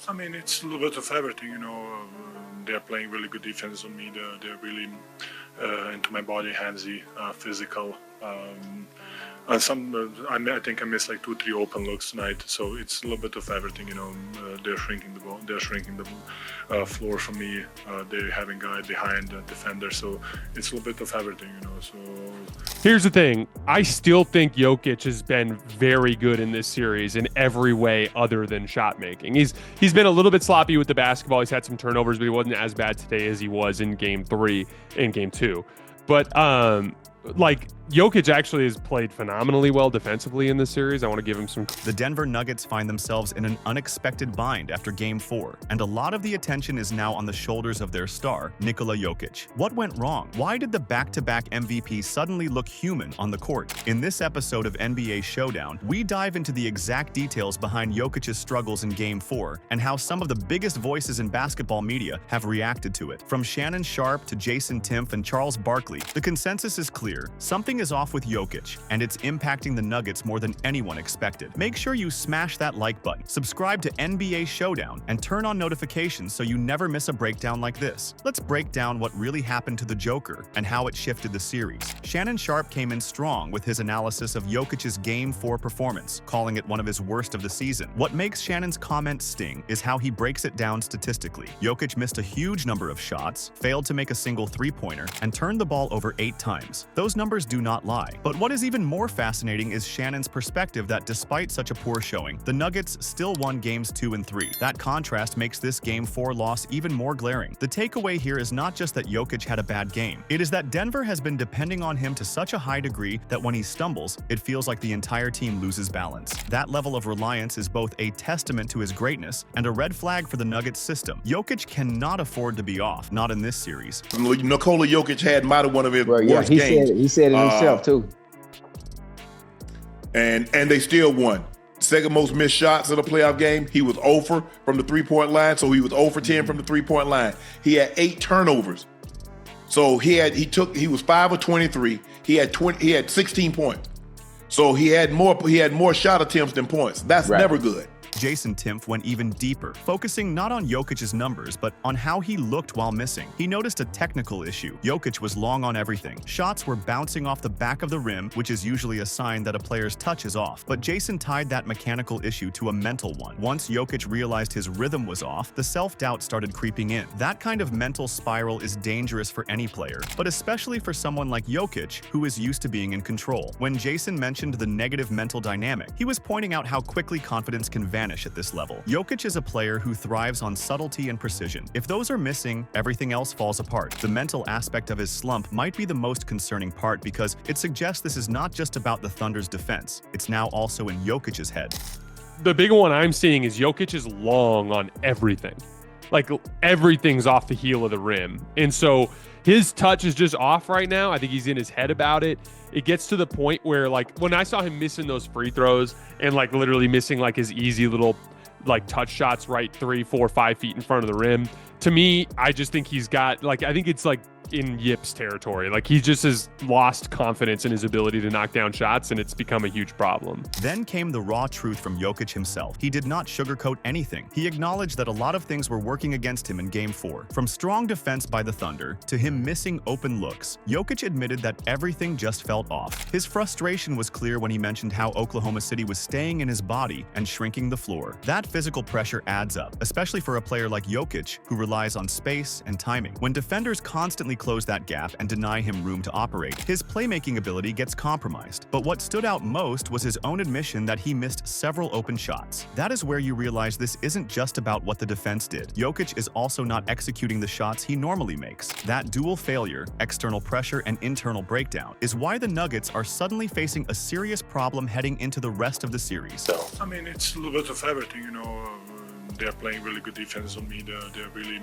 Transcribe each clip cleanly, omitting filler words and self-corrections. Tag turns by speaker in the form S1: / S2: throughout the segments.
S1: I mean, it's a little bit of everything, they're playing really good defense on me. They're really into my body, handsy, physical. And I think I missed like 2-3 open looks tonight. So it's a little bit of everything, they're shrinking the ball, they're shrinking the floor for me. They're having guy behind the defender, so it's a little bit of everything, So
S2: here's the thing: I still think Jokic has been very good in this series in every way other than shot making. He's been a little bit sloppy with the basketball. He's had some turnovers, but he wasn't as bad today as he was in Game 3 and Game 2. But Jokic actually has played phenomenally well defensively in this series. I want to give him some.
S3: The Denver Nuggets find themselves in an unexpected bind after Game 4, and a lot of the attention is now on the shoulders of their star, Nikola Jokic. What went wrong? Why did the back-to-back MVP suddenly look human on the court? In this episode of NBA Showdown, we dive into the exact details behind Jokic's struggles in Game 4 and how some of the biggest voices in basketball media have reacted to it. From Shannon Sharpe to Jason Timpf and Charles Barkley, the consensus is clear. Something is off with Jokic, and it's impacting the Nuggets more than anyone expected. Make sure you smash that like button, subscribe to NBA Showdown, and turn on notifications so you never miss a breakdown like this. Let's break down what really happened to the Joker and how it shifted the series. Shannon Sharpe came in strong with his analysis of Jokic's Game 4 performance, calling it one of his worst of the season. What makes Shannon's comment sting is how he breaks it down statistically. Jokic missed a huge number of shots, failed to make a single three-pointer, and turned the ball over 8 times. Those numbers do not lie. But what is even more fascinating is Shannon's perspective that despite such a poor showing, the Nuggets still won Games 2 and 3. That contrast makes this Game 4 loss even more glaring. The takeaway here is not just that Jokic had a bad game. It is that Denver has been depending on him to such a high degree that when he stumbles, it feels like the entire team loses balance. That level of reliance is both a testament to his greatness and a red flag for the Nuggets system. Jokic cannot afford to be off, not in this series.
S4: Nikola Jokic might have one of his worst games.
S5: He said it himself too.
S4: And they still won. Second most missed shots of the playoff game. He was 0 from the three-point line, so he was 0 for 10 from the three-point line. He had 8 turnovers. So he was 5 of 23. He had 16 points. So he had more shot attempts than points. That's never good.
S3: Jason Timpf went even deeper, focusing not on Jokic's numbers, but on how he looked while missing. He noticed a technical issue. Jokic was long on everything. Shots were bouncing off the back of the rim, which is usually a sign that a player's touch is off. But Jason tied that mechanical issue to a mental one. Once Jokic realized his rhythm was off, the self-doubt started creeping in. That kind of mental spiral is dangerous for any player, but especially for someone like Jokic, who is used to being in control. When Jason mentioned the negative mental dynamic, he was pointing out how quickly confidence can vanish at this level. Jokic is a player who thrives on subtlety and precision. If those are missing, everything else falls apart. The mental aspect of his slump might be the most concerning part because it suggests this is not just about the Thunder's defense. It's now also in Jokic's head.
S2: The big one I'm seeing is Jokic is long on everything. Like, everything's off the heel of the rim. And so his touch is just off right now. I think he's in his head about it. It gets to the point where, like, when I saw him missing those free throws and, like, literally missing, like, his easy little, like, touch shots right 3, 4, 5 feet in front of the rim, to me, I just think he's got, like, I think it's, like, in Yips territory. Like, he just has lost confidence in his ability to knock down shots, and it's become a huge problem.
S3: Then came the raw truth from Jokic himself. He did not sugarcoat anything. He acknowledged that a lot of things were working against him in Game 4. From strong defense by the Thunder to him missing open looks, Jokic admitted that everything just felt off. His frustration was clear when he mentioned how Oklahoma City was staying in his body and shrinking the floor. That physical pressure adds up, especially for a player like Jokic, who relies on space and timing. When defenders constantly close that gap and deny him room to operate, his playmaking ability gets compromised. But what stood out most was his own admission that he missed several open shots. That is where you realize this isn't just about what the defense did. Jokic is also not executing the shots he normally makes. That dual failure, external pressure and internal breakdown, is why the Nuggets are suddenly facing a serious problem heading into the rest of the series.
S1: I mean, it's a little bit of everything, They're playing really good defense on me. They're really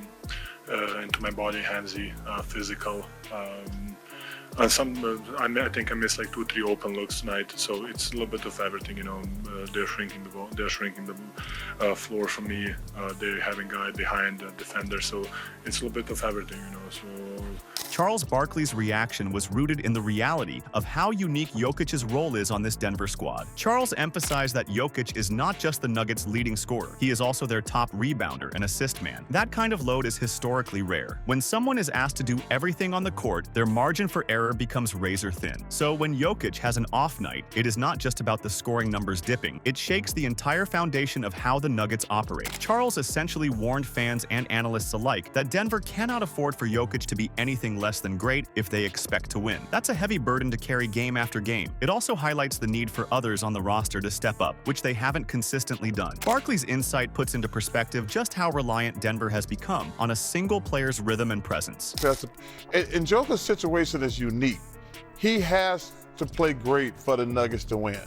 S1: into my body, handsy, physical. And I think I missed like 2-3 open looks tonight. So it's a little bit of everything, you know. They're shrinking the ball, they're shrinking the floor for me. They're having a guy behind the defender, so it's a little bit of everything, you know. So
S3: Charles Barkley's reaction was rooted in the reality of how unique Jokic's role is on this Denver squad. Charles emphasized that Jokic is not just the Nuggets' leading scorer, he is also their top rebounder and assist man. That kind of load is historically rare. When someone is asked to do everything on the court, their margin for error becomes razor thin. So when Jokic has an off night, it is not just about the scoring numbers dipping, it shakes the entire foundation of how the Nuggets operate. Charles essentially warned fans and analysts alike that Denver cannot afford for Jokic to be anything less than great if they expect to win. That's a heavy burden to carry game after game. It also highlights the need for others on the roster to step up, which they haven't consistently done. Barkley's insight puts into perspective just how reliant Denver has become on a single player's rhythm and presence.
S5: And Joker's situation is unique. He has to play great for the Nuggets to win.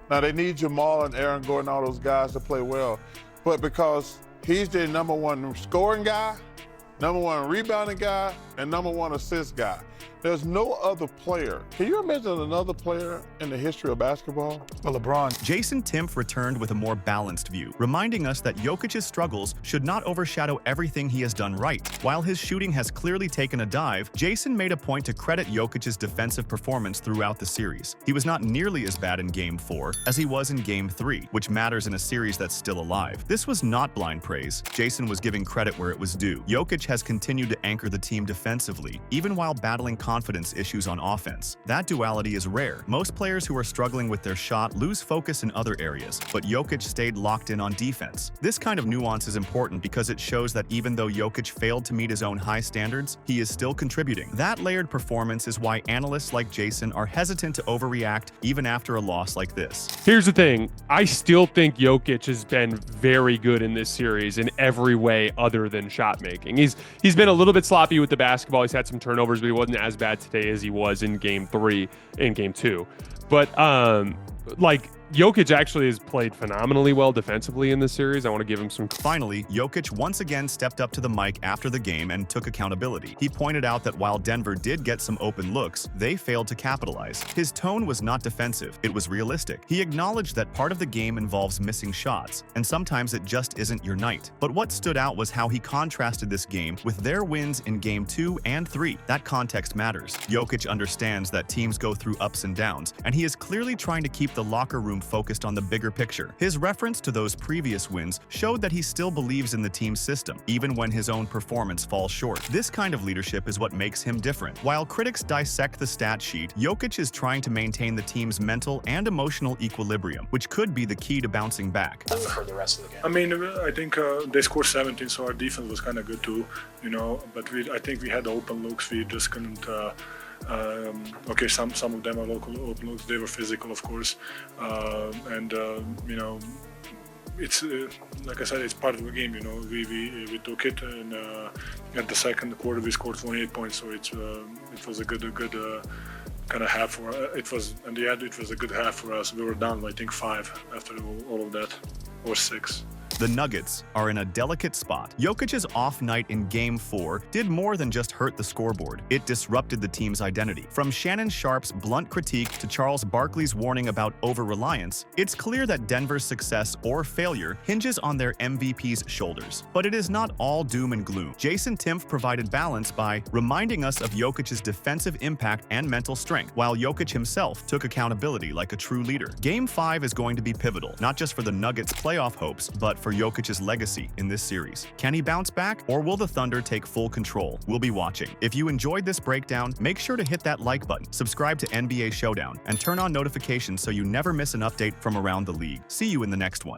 S5: Now, they need Jamal and Aaron Gordon, all those guys to play well, but because he's their #1 scoring guy, #1 rebounding guy, and #1 assist guy. There's no other player. Can you imagine another player in the history of basketball?
S6: Well, LeBron.
S3: Jason Timpf returned with a more balanced view, reminding us that Jokic's struggles should not overshadow everything he has done right. While his shooting has clearly taken a dive, Jason made a point to credit Jokic's defensive performance throughout the series. He was not nearly as bad in Game 4 as he was in Game 3, which matters in a series that's still alive. This was not blind praise. Jason was giving credit where it was due. Jokic has continued to anchor the team defensively, even while battling confidence issues on offense. That duality is rare. Most players who are struggling with their shot lose focus in other areas, but Jokic stayed locked in on defense. This kind of nuance is important because it shows that even though Jokic failed to meet his own high standards, he is still contributing. That layered performance is why analysts like Jason are hesitant to overreact even after a loss like this.
S2: Here's the thing. I still think Jokic has been very good in this series in every way other than shot making. He's been a little bit sloppy with the basketball. He's had some turnovers, but he wasn't as bad today as he was in Game 3 and Game 2. But like Jokic actually has played phenomenally well defensively in this series. I want to give him some.
S3: Finally, Jokic once again stepped up to the mic after the game and took accountability. He pointed out that while Denver did get some open looks, they failed to capitalize. His tone was not defensive, it was realistic. He acknowledged that part of the game involves missing shots, and sometimes it just isn't your night. But what stood out was how he contrasted this game with their wins in Game 2 and 3. That context matters. Jokic understands that teams go through ups and downs, and he is clearly trying to keep the locker room focused on the bigger picture. His reference to those previous wins showed that he still believes in the team's system, even when his own performance falls short. This kind of leadership is what makes him different. While critics dissect the stat sheet, Jokic is trying to maintain the team's mental and emotional equilibrium, which could be the key to bouncing back.
S6: For the rest of the game.
S1: I mean, I think they scored 17, so our defense was kind of good too, you know. But I think we had open looks. We just couldn't. Okay, some of them are local open looks. They were physical, of course, and you know, it's like I said, it's part of the game. You know, we took it, and at the second quarter we scored 28 points. So it was a good kind of half for it was, in the end it was a good half for us. We were down, I think, 5 after all of that, or 6.
S3: The Nuggets are in a delicate spot. Jokic's off night in Game 4 did more than just hurt the scoreboard. It disrupted the team's identity. From Shannon Sharpe's blunt critique to Charles Barkley's warning about over-reliance, it's clear that Denver's success or failure hinges on their MVP's shoulders. But it is not all doom and gloom. Jason Timpf provided balance by reminding us of Jokic's defensive impact and mental strength, while Jokic himself took accountability like a true leader. Game 5 is going to be pivotal, not just for the Nuggets' playoff hopes, but for Jokic's legacy in this series. Can he bounce back, or will the Thunder take full control? We'll be watching. If you enjoyed this breakdown, make sure to hit that like button, subscribe to NBA Showdown, and turn on notifications so you never miss an update from around the league. See you in the next one.